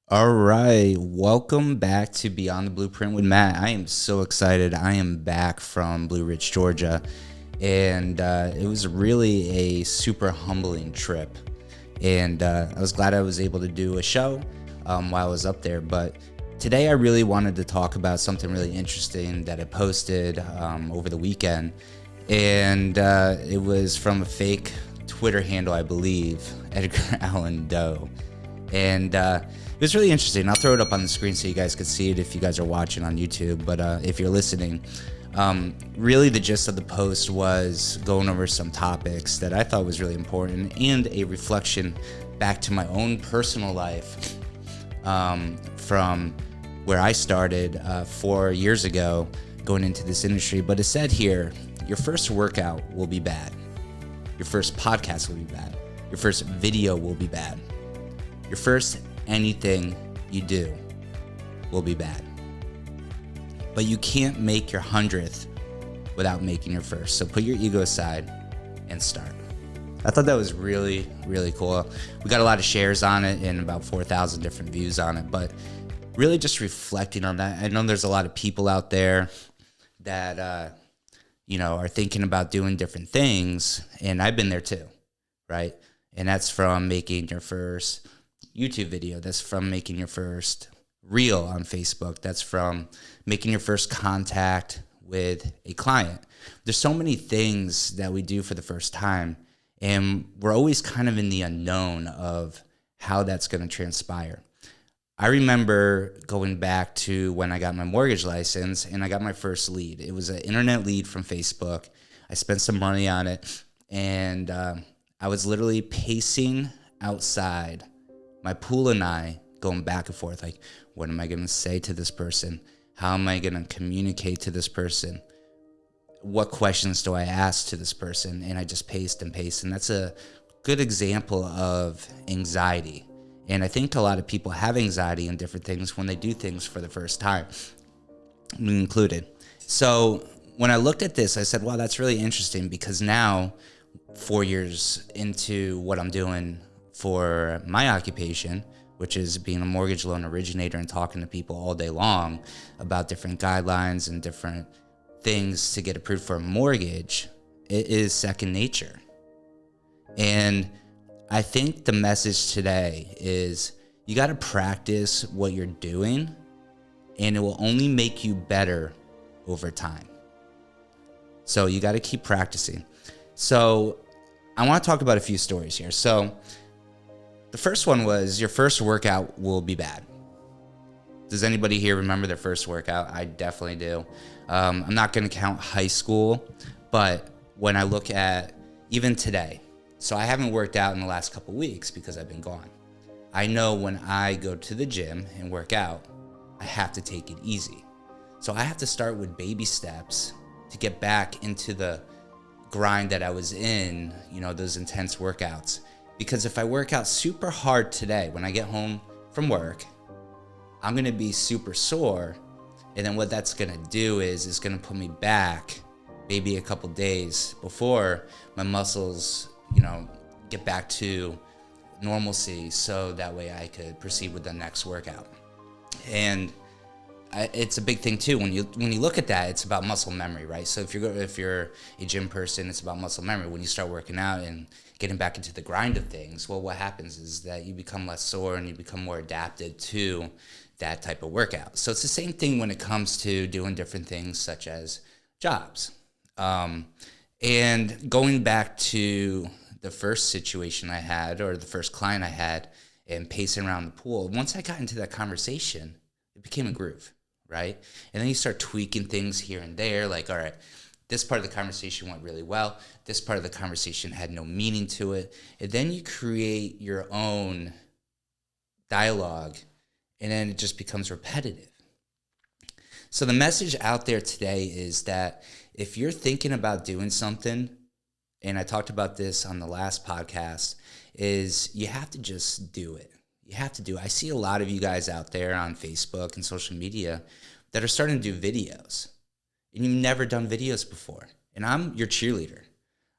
All right, welcome back to Beyond the Blueprint with Matt. I am so excited. I am back from Blue Ridge, Georgia, and it was really a super humbling trip. And I was glad I was able to do a show while I was up there. But today I really wanted to talk about something really interesting that I posted over the weekend. And it was from a fake Twitter handle, I believe, Edgar Allan Doe. And it was really interesting. I'll throw it up on the screen so you guys can see it if you guys are watching on YouTube. But if you're listening, really the gist of the post was going over some topics that I thought was really important and a reflection back to my own personal life from where I started 4 years ago going into this industry. But it said here, your first workout will be bad. Your first podcast will be bad. Your first video will be bad. Your first anything you do will be bad. But you can't make your 100th without making your first. So put your ego aside and start. I thought that was really, really cool. We got a lot of shares on it and about 4,000 different views on it, but really just reflecting on that. I know there's a lot of people out there that, are thinking about doing different things, and I've been there too, right? And that's from making your first YouTube video. That's from making your first reel on Facebook. That's from making your first contact with a client. There's so many things that we do for the first time, and we're always kind of in the unknown of how that's going to transpire. I remember going back to when I got my mortgage license and I got my first lead. It was an internet lead from Facebook. I spent some money on it, and I was literally pacing outside my pool and I going back and forth, like, what am I going to say to this person? How am I going to communicate to this person? What questions do I ask to this person? And I just paced and paced. And that's a good example of anxiety. And I think a lot of people have anxiety in different things when they do things for the first time, me included. So when I looked at this, I said, wow, that's really interesting, because now, 4 years into what I'm doing for my occupation, which is being a mortgage loan originator and talking to people all day long about different guidelines and different things to get approved for a mortgage, it is second nature. And I think the message today is you got to practice what you're doing, and it will only make you better over time. So you got to keep practicing. So I want to talk about a few stories here. So the first one was your first workout will be bad. Does anybody here remember their first workout? I definitely do. I'm not going to count high school, but when I look at even today, so I haven't worked out in the last couple weeks because I've been gone. I know when I go to the gym and work out, I have to take it easy. So I have to start with baby steps to get back into the grind that I was in, those intense workouts. Because if I work out super hard today, when I get home from work, I'm going to be super sore. And then what that's going to do is it's going to put me back maybe a couple days before my muscles, get back to normalcy, so that way I could proceed with the next workout. And it's a big thing too. When you look at that, it's about muscle memory, right? So if you're a gym person, it's about muscle memory. When you start working out and getting back into the grind of things, well, what happens is that you become less sore and you become more adapted to that type of workout. So it's the same thing when it comes to doing different things such as jobs. And going back to the first situation I had, or the first client I had, and pacing around the pool, once I got into that conversation, it became a groove, right? And then you start tweaking things here and there, like, all right, this part of the conversation went really well. This part of the conversation had no meaning to it. And then you create your own dialogue, and then it just becomes repetitive. So the message out there today is that if you're thinking about doing something, and I talked about this on the last podcast, is you have to just do it. You have to do it. I see a lot of you guys out there on Facebook and social media that are starting to do videos, and you've never done videos before. And I'm your cheerleader.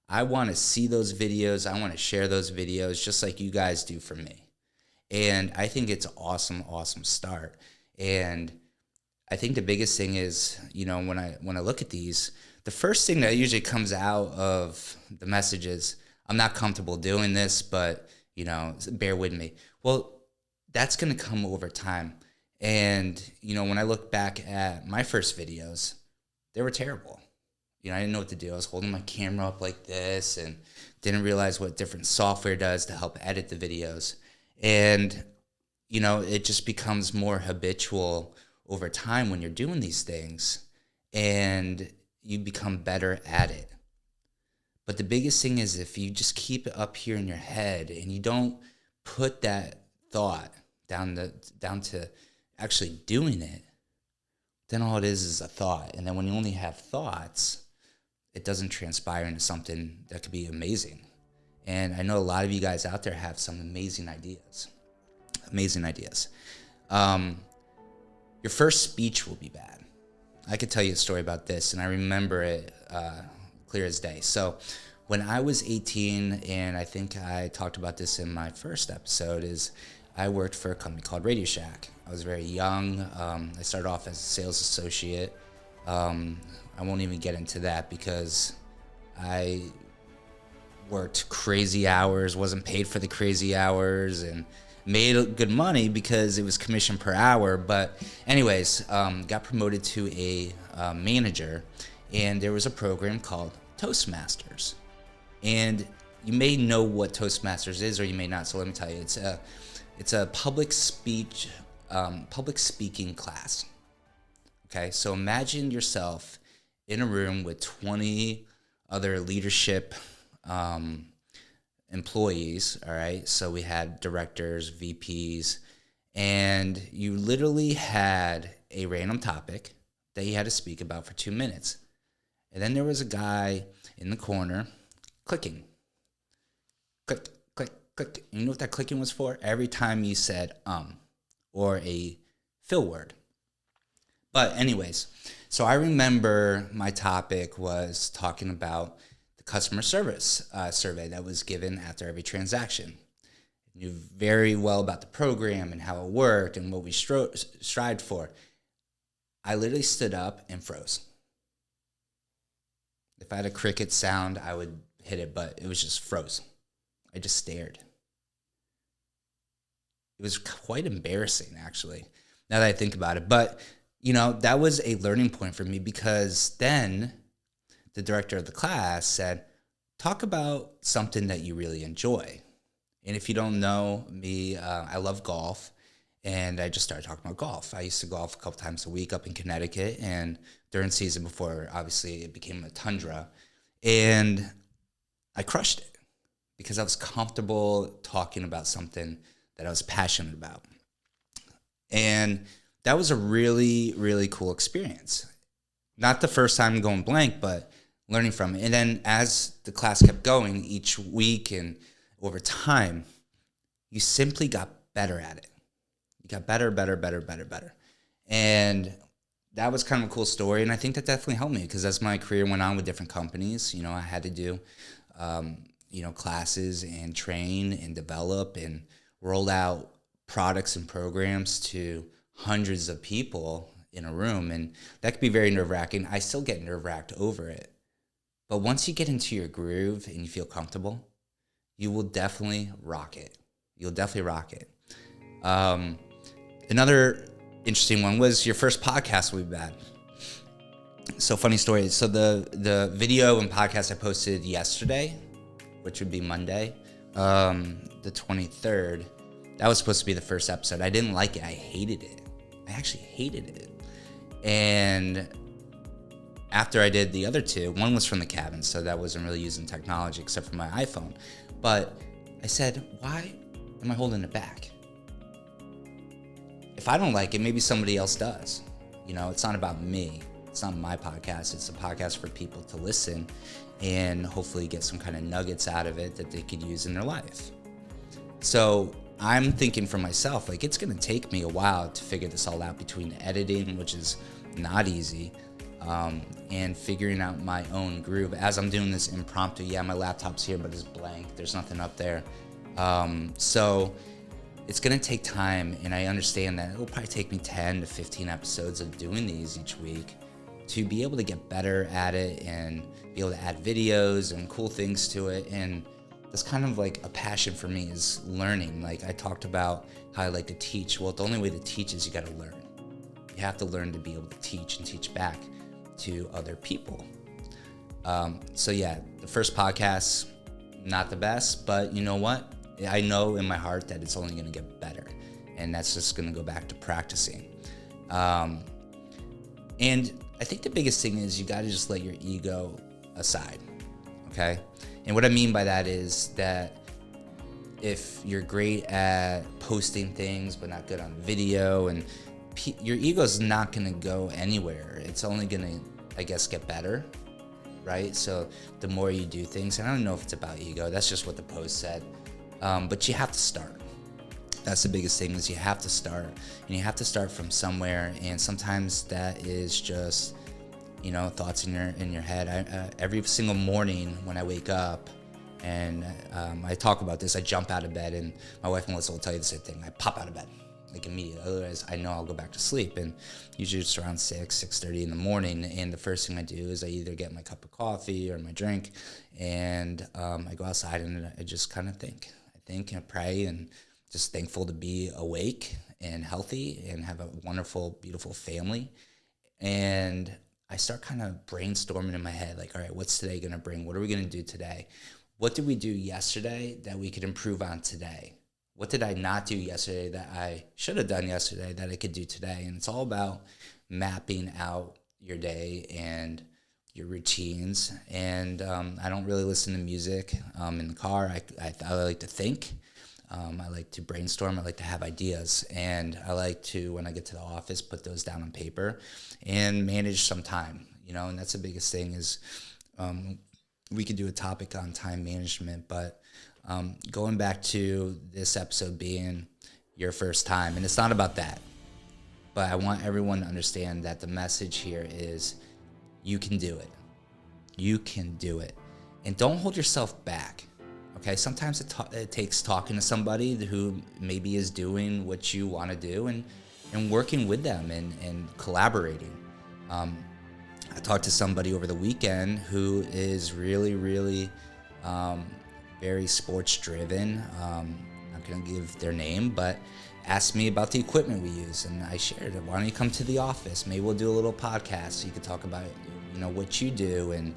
I want to see those videos. I want to share those videos just like you guys do for me. And I think it's an awesome start. And I think the biggest thing is, when I look at these, the first thing that usually comes out of the message is, I'm not comfortable doing this, but, bear with me. Well, that's going to come over time. And, when I look back at my first videos, they were terrible. I didn't know what to do. I was holding my camera up like this and didn't realize what different software does to help edit the videos. And, it just becomes more habitual over time when you're doing these things, and you become better at it. But the biggest thing is, if you just keep it up here in your head and you don't put that thought down to actually doing it, then all it is a thought. And then when you only have thoughts, it doesn't transpire into something that could be amazing. And I know a lot of you guys out there have some amazing ideas. Your first speech will be bad. I could tell you a story about this, and I remember it clear as day. So when I was 18, and I think I talked about this in my first episode, is I worked for a company called Radio Shack. I was very young. I started off as a sales associate. I won't even get into that because I worked crazy hours, wasn't paid for the crazy hours, and made good money because it was commission per hour. But anyways, got promoted to a manager, and there was a program called Toastmasters. And you may know what Toastmasters is, or you may not, so let me tell you. It's a public speaking class. Okay, so imagine yourself in a room with 20 other leadership employees, all right? So we had directors, VPs, and you literally had a random topic that you had to speak about for 2 minutes. And then there was a guy in the corner clicking. Click, click, click. And you know what that clicking was for? Every time you said or a fill word. But anyways, so I remember my topic was talking about the customer service survey that was given after every transaction. I knew very well about the program and how it worked and what we strived for. I literally stood up and froze. If I had a cricket sound, I would hit it, but it was just froze. I just stared. It was quite embarrassing, actually, now that I think about it. But, that was a learning point for me, because then the director of the class said, talk about something that you really enjoy. And if you don't know me, I love golf. And I just started talking about golf. I used to golf a couple times a week up in Connecticut, and during season before, obviously, it became a tundra. And I crushed it because I was comfortable talking about something that I was passionate about. And that was a really, really cool experience. Not the first time going blank, but learning from it. And then as the class kept going each week and over time, you simply got better at it. You got better. And that was kind of a cool story. And I think that definitely helped me, because as my career went on with different companies, I had to do, classes and train and develop and roll out products and programs to hundreds of people in a room. And that could be very nerve-wracking. I still get nerve-wracked over it. But once you get into your groove and you feel comfortable, you will definitely rock it. Another interesting one was your first podcast will be bad. So funny story. So the video and podcast I posted yesterday, which would be Monday, the 23rd, that was supposed to be the first episode. I didn't like it. I hated it. I actually hated it. And after I did the other two, one was from the cabin, so that wasn't really using technology except for my iPhone. But I said, why am I holding it back? If I don't like it, maybe somebody else does. It's not about me. It's not my podcast. It's a podcast for people to listen and hopefully get some kind of nuggets out of it that they could use in their life. So I'm thinking for myself, it's going to take me a while to figure this all out, between editing, which is not easy, and figuring out my own groove as I'm doing this impromptu. Yeah, my laptop's here, but it's blank. There's nothing up there. So it's going to take time, and I understand that it'll probably take me 10 to 15 episodes of doing these each week to be able to get better at it and be able to add videos and cool things to it. And that's kind of like a passion for me, is learning. Like I talked about how I like to teach. Well, the only way to teach is you got to learn. You have to learn to be able to teach and teach back to other people. So yeah, the first podcast, not the best, but you know what? I know in my heart that it's only going to get better, and that's just going to go back to practicing. And I think the biggest thing is you got to just let your ego aside, okay? And what I mean by that is that if you're great at posting things but not good on video, and your ego's not going to go anywhere. It's only going to, I guess, get better, right? So the more you do things, and I don't know if it's about ego, that's just what the post said. But you have to start. That's the biggest thing, is you have to start, and you have to start from somewhere. And sometimes that is just, thoughts in your head. Every single morning when I wake up, and I talk about this, I jump out of bed, and my wife Melissa will tell you the same thing. I pop out of bed like immediately. Otherwise, I know I'll go back to sleep. And usually it's around 6:30 in the morning. And the first thing I do is I either get my cup of coffee or my drink, and I go outside and I just kind of think and pray, and just thankful to be awake and healthy and have a wonderful, beautiful family. And I start kind of brainstorming in my head, like, all right, what's today going to bring? What are we going to do today? What did we do yesterday that we could improve on today? What did I not do yesterday that I should have done yesterday that I could do today? And it's all about mapping out your day and your routines. And I don't really listen to music in the car. I like to think. I like to brainstorm. I like to have ideas. And I like to, when I get to the office, put those down on paper and manage some time, and that's the biggest thing is we could do a topic on time management, but going back to this episode being your first time, and it's not about that, but I want everyone to understand that the message here is you can do it. You can do it. And don't hold yourself back. Okay, sometimes it takes talking to somebody who maybe is doing what you want to do, and working with them and collaborating. I talked to somebody over the weekend who is really, really very sports driven. Not going to give their name, but asked me about the equipment we use, and I shared it. Why don't you come to the office? Maybe we'll do a little podcast so you can talk about what you do, and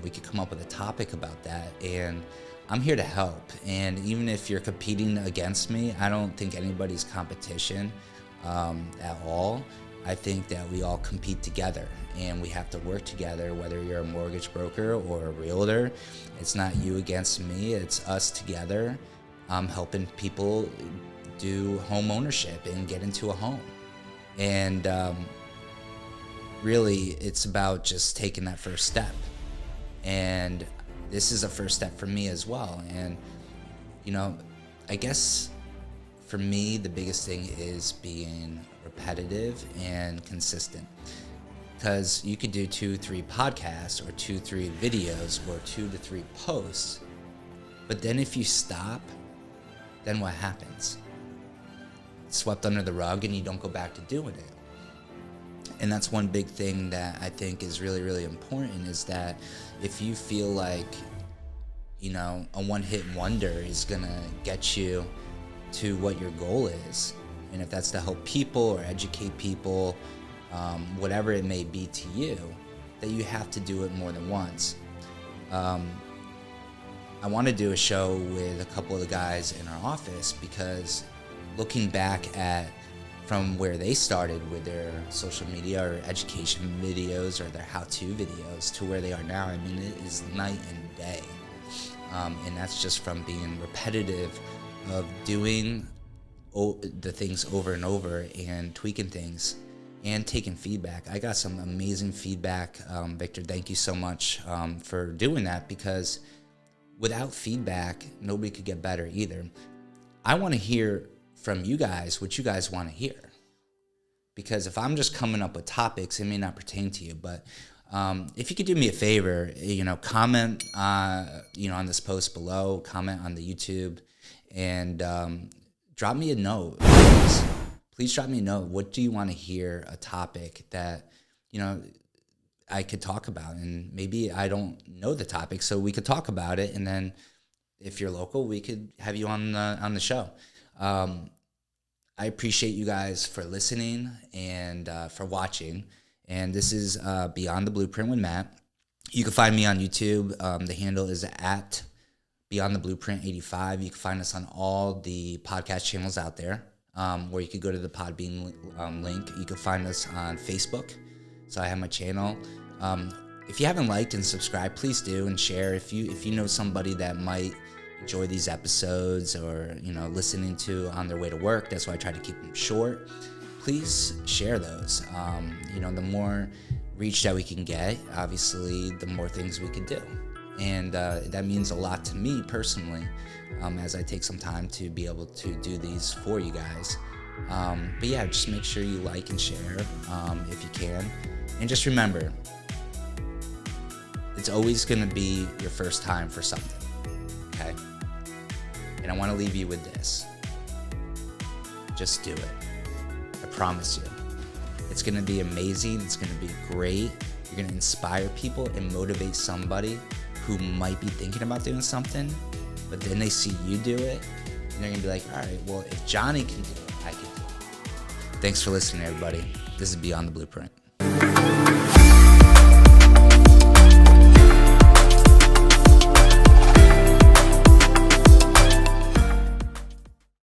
we could come up with a topic about that. And I'm here to help. And even if you're competing against me, I don't think anybody's competition at all. I think that we all compete together, and we have to work together, whether you're a mortgage broker or a realtor. It's not you against me, it's us together helping people do home ownership and get into a home. And really, it's about just taking that first step. And this is a first step for me as well. And, I guess for me, the biggest thing is being repetitive and consistent. Because you could do 2-3 podcasts or 2-3 videos or 2 to 3 posts. But then if you stop, then what happens? It's swept under the rug and you don't go back to doing it. And that's one big thing that I think is really, really important, is that if you feel like, a one-hit wonder is going to get you to what your goal is, and if that's to help people or educate people, whatever it may be to you, that you have to do it more than once. I want to do a show with a couple of the guys in our office, because looking back at from where they started with their social media or education videos or their how-to videos to where they are now, I mean, it is night and day. And that's just from being repetitive of doing the things over and over and tweaking things and taking feedback. I got some amazing feedback. Victor, thank you so much for doing that, because without feedback, nobody could get better either. I want to hear from you guys what you guys want to hear, because if I'm just coming up with topics, it may not pertain to you. But if you could do me a favor, comment on this post below, comment on the YouTube, and drop me a note. Please drop me a note. What do you want to hear? A topic that, I could talk about, and maybe I don't know the topic, so we could talk about it. And then if you're local, we could have you on the show. I appreciate you guys for listening and for watching. And this is Beyond the Blueprint with Matt. You can find me on YouTube. The handle is at Beyond the Blueprint 85. You can find us on all the podcast channels out there, where you could go to the Podbean link. You can find us on Facebook. So I have my channel. If you haven't liked and subscribed, please do, and share. If you know somebody that might enjoy these episodes, or listening to on their way to work, that's why I try to keep them short. Please share those. The more reach that we can get, obviously, the more things we can do, and that means a lot to me personally, as I take some time to be able to do these for you guys. But yeah, just make sure you like and share if you can, and just remember, it's always going to be your first time for something, okay? And I want to leave you with this. Just do it. I promise you. It's going to be amazing. It's going to be great. You're going to inspire people and motivate somebody who might be thinking about doing something, but then they see you do it, and they're going to be like, all right, well, if Johnny can do it, I can do it. Thanks for listening, everybody. This is Beyond the Blueprint.